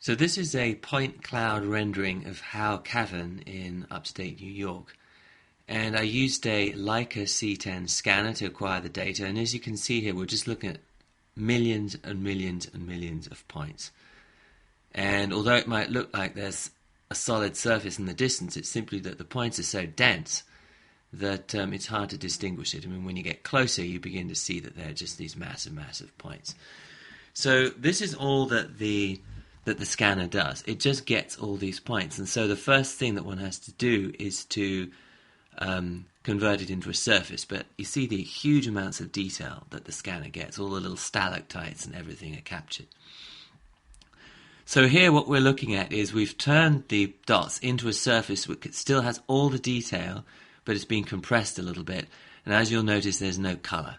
So this is a point cloud rendering of Howe Cavern in upstate New York. And I used a Leica C10 scanner to acquire the data. And as you can see here, we're just looking at millions and millions and millions of points. And although it might look like there's a solid surface in the distance, it's simply that the points are so dense that it's hard to distinguish it. I mean, when you get closer, you begin to see that they're just these massive, massive points. So this is all that the scanner does. It just gets all these points. And so the first thing that one has to do is to convert it into a surface. But you see the huge amounts of detail that the scanner gets. All the little stalactites and everything are captured. So here what we're looking at is we've turned the dots into a surface which still has all the detail, but it's been compressed a little bit. And as you'll notice, there's no color.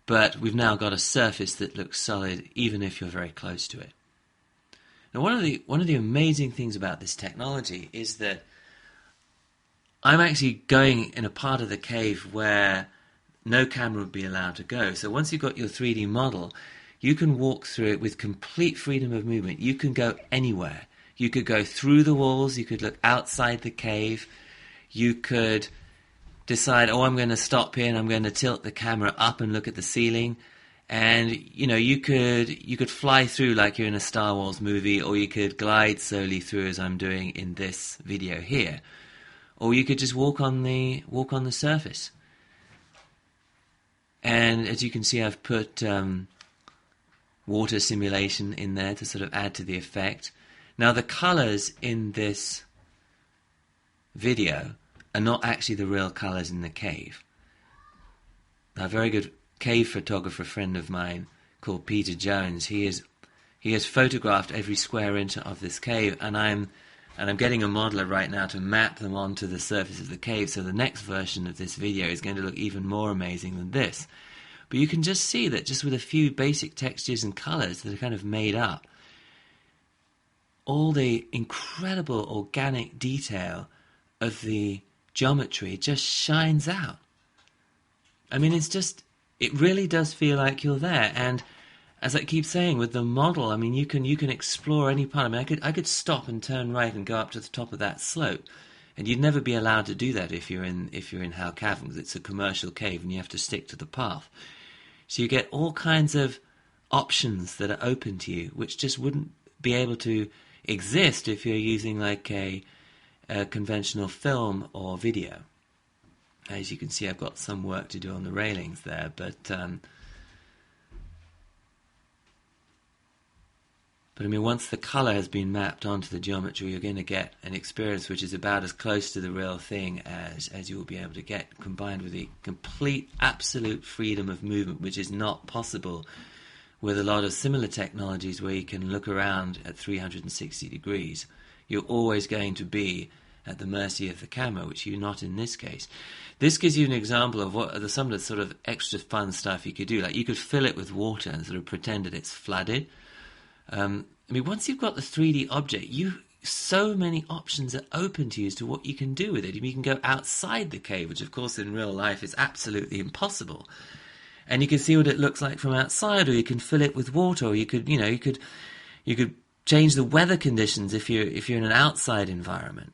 But we've now got a surface that looks solid even if you're very close to it. Now, one of the amazing things about this technology is that I'm actually going in a part of the cave where no camera would be allowed to go. So once you've got your 3D model, you can walk through it with complete freedom of movement. You can go anywhere. You could go through the walls. You could look outside the cave. You could decide, oh, I'm going to stop here and I'm going to tilt the camera up and look at the ceiling. And, you know, you could fly through like you're in a Star Wars movie, or you could glide slowly through as I'm doing in this video here. Or you could just walk on the surface. And as you can see, I've put water simulation in there to sort of add to the effect. Now, the colors in this video are not actually the real colors in the cave. A very good cave photographer friend of mine called Peter Jones, he has photographed every square inch of this cave, and I'm getting a modeler right now to map them onto the surface of the cave, so the next version of this video is going to look even more amazing than this. But you can just see that just with a few basic textures and colors that are kind of made up, all the incredible organic detail of the geometry just shines out. I mean, it really does feel like you're there. And as I keep saying, with the model, I mean, you can explore any part. I mean, I could stop and turn right and go up to the top of that slope, and you'd never be allowed to do that if you're in Howe Cavern, because it's a commercial cave and you have to stick to the path. So you get all kinds of options that are open to you, which just wouldn't be able to exist if you're using like a conventional film or video. As you can see, I've got some work to do on the railings there, but I mean, once the color has been mapped onto the geometry, you're going to get an experience which is about as close to the real thing as you will be able to get, combined with the complete, absolute freedom of movement, which is not possible with a lot of similar technologies where you can look around at 360 degrees. You're always going to be at the mercy of the camera, which you're not in this case. This gives you an example of some of the sort of extra fun stuff you could do. Like you could fill it with water and sort of pretend that it's flooded. I mean, once you've got the 3D object, so many options are open to you as to what you can do with it. You can go outside the cave, which of course in real life is absolutely impossible. And you can see what it looks like from outside, or you can fill it with water, or you could change the weather conditions if you're in an outside environment.